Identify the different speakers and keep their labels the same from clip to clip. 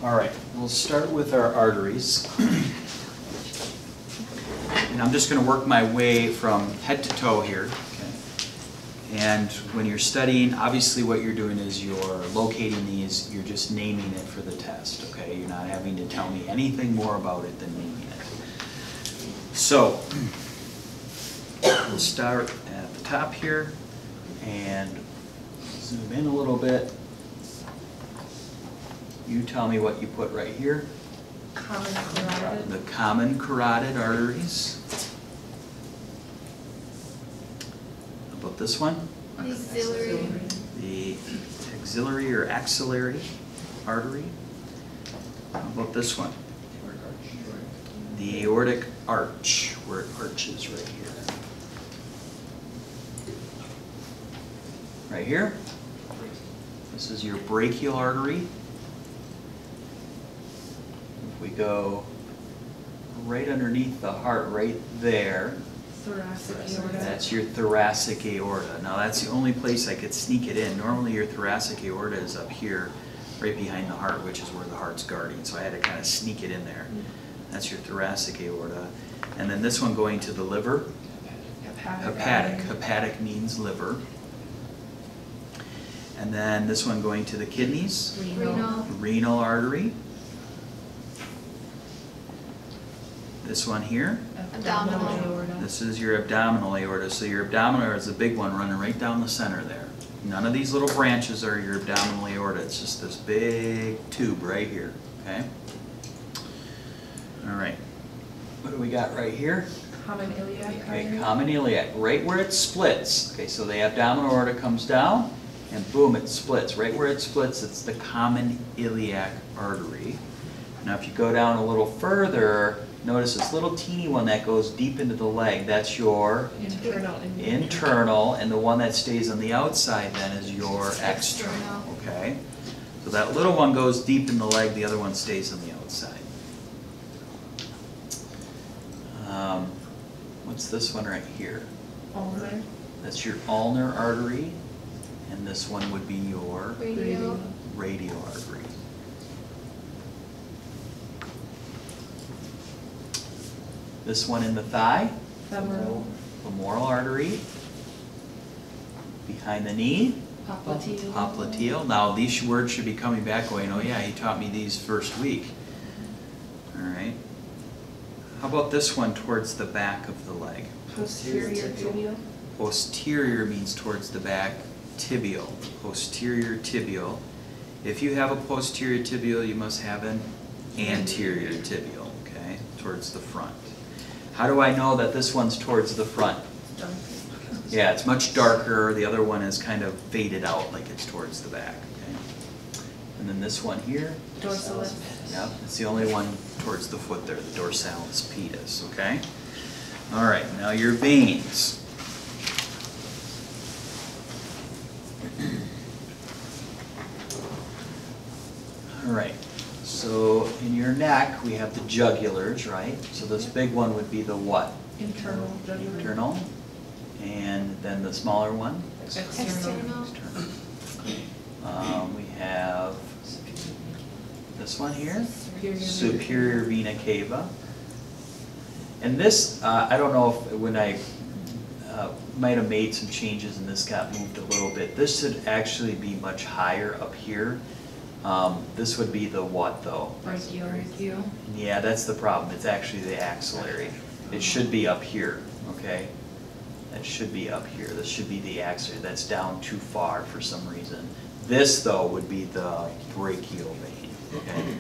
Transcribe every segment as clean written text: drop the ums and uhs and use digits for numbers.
Speaker 1: All right, we'll start with our arteries. And I'm just going to work my way from head to toe here. Okay. And when you're studying, obviously what you're doing is you're locating these, you're just naming it for the test. Okay, you're not having to tell me anything more about it than naming it. So, we'll start at the top here and zoom in a little bit. You tell me what you put right here.
Speaker 2: Common carotid.
Speaker 1: The common carotid arteries. How about this one?
Speaker 2: Axillary.
Speaker 1: The axillary or axillary artery. How about this one? The aortic arch, where it arches right here. Right here. This is your brachial artery. We go right underneath the heart, right there.
Speaker 2: Thoracic aorta.
Speaker 1: That's your thoracic aorta. Now that's the only place I could sneak it in. Normally your thoracic aorta is up here, right behind the heart, which is where the heart's guarding. So I had to kind of sneak it in there. That's your thoracic aorta. And then this one going to the liver. Hepatic. Hepatic means liver. And then this one going to the kidneys.
Speaker 2: Renal.
Speaker 1: Renal artery. This one here.
Speaker 2: Abdominal aorta.
Speaker 1: This is your abdominal aorta. So your abdominal aorta is a big one running right down the center there. None of these little branches are your abdominal aorta. It's just this big tube right here. Okay? All right. What do we got right here?
Speaker 2: Common iliac.
Speaker 1: Okay, common iliac. Right where it splits. Okay, so the abdominal aorta comes down and boom, it splits. Right where it splits, it's the common iliac artery. Now if you go down a little further, notice this little teeny one that goes deep into the leg. That's your internal, and the one that stays on the outside then is your external. Okay? So that little one goes deep in the leg, the other one stays on the outside. What's this one right here?
Speaker 2: Ulnar.
Speaker 1: That's your ulnar artery, and this one would be your
Speaker 2: Radial.
Speaker 1: radial artery. This one in the thigh,
Speaker 2: Femoral.
Speaker 1: femoral artery. Behind the knee,
Speaker 2: Popliteal.
Speaker 1: popliteal. Now these words should be coming back going, oh yeah, he taught me these first week. All right. How about this one towards the back of the leg?
Speaker 2: Posterior tibial.
Speaker 1: Posterior means towards the back. Tibial. Posterior tibial. If you have a posterior tibial, you must have an anterior tibial, okay, towards the front. How do I know that this one's towards the front? Yeah, it's much darker. The other one is kind of faded out like it's towards the back. Okay? And then this one here.
Speaker 2: Dorsalis.
Speaker 1: Yep, it's the only one towards the foot there, the dorsalis pedis, okay? All right, now your veins. All right, so in your neck we have the jugulars, right? So this big one would be the what?
Speaker 2: Internal. Jugular.
Speaker 1: Internal. And then the smaller one?
Speaker 2: External.
Speaker 1: We have this one here,
Speaker 2: Superior.
Speaker 1: superior vena cava. And this, I don't know if when I might have made some changes and this got moved a little bit. This should actually be much higher up here. This would be the what though?
Speaker 2: Brachial.
Speaker 1: Yeah, that's the problem. It's actually the axillary. It should be up here, okay? That should be up here. This should be the axillary. That's down too far for some reason. This though would be the brachial vein, okay?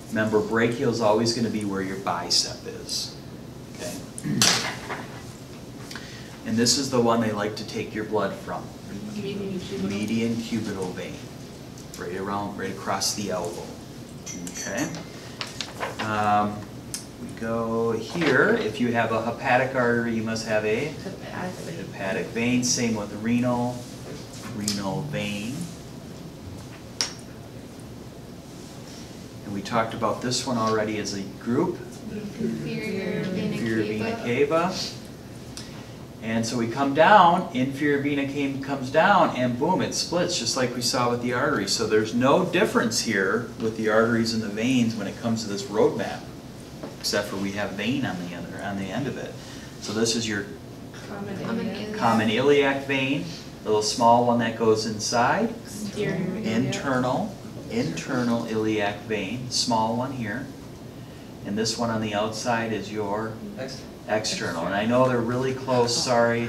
Speaker 1: Remember, brachial is always going to be where your bicep is, okay? And this is the one they like to take your blood from. Median cubital vein, right around, right across the elbow. Okay. We go here. If you have a hepatic artery, you must have a hepatic vein. Same with renal vein. And we talked about this one already as a group.
Speaker 2: Inferior vena
Speaker 1: Inferior vena cava. And so we come down, inferior vena comes down, and boom, it splits, just like we saw with the arteries. So there's no difference here with the arteries and the veins when it comes to this roadmap, except for we have vein on the end of it. So this is your common iliac vein, the little small one that goes inside, internal iliac vein, small one here, and this one on the outside is your external. And I know they're really close, sorry,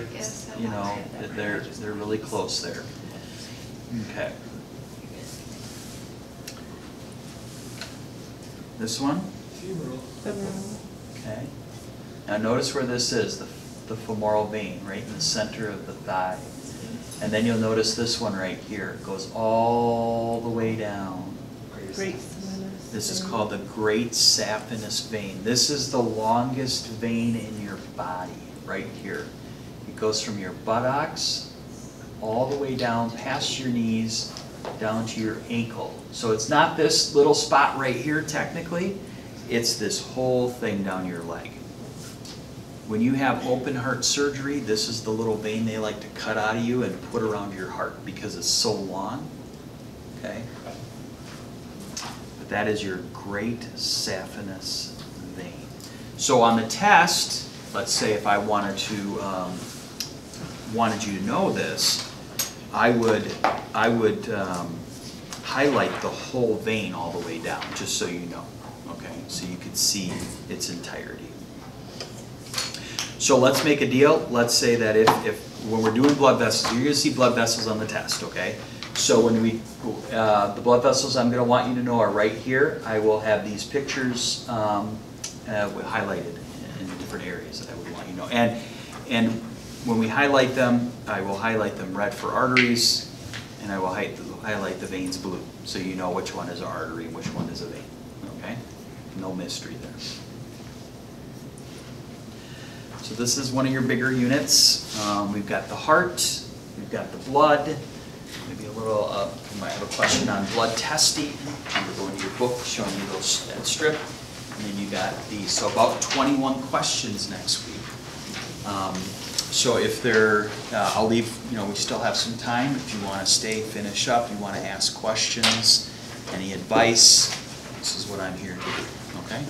Speaker 1: you know, they're really close there. Okay. This one? Okay. Now notice where this is, the femoral vein, right in the center of the thigh. And then you'll notice this one right here. It goes all the way down. This is called the great saphenous vein. This is the longest vein in your body, right here. It goes from your buttocks all the way down past your knees, down to your ankle. So it's not this little spot right here technically, it's this whole thing down your leg. When you have open heart surgery, this is the little vein they like to cut out of you and put around your heart because it's so long. Okay? But that is your great saphenous vein. So on the test, let's say if I wanted you to know this, I would highlight the whole vein all the way down, just so you know. Okay? So you could see its entirety. So let's make a deal. Let's say that if when we're doing blood vessels, you're going to see blood vessels on the test, okay? So when the blood vessels I'm going to want you to know are right here. I will have these pictures highlighted in different areas that I would want you to know. And when we highlight them, I will highlight them red for arteries, and I will highlight the veins blue, so you know which one is an artery and which one is a vein, okay? No mystery there. So this is one of your bigger units. We've got the heart, we've got the blood, maybe a little, you might have a question on blood testing. We'll go into your book showing you that strip. And then you got these, so about 21 questions next week. So if they're, I'll leave, you know, we still have some time. If you want to stay, finish up, you want to ask questions, any advice, this is what I'm here to do, okay?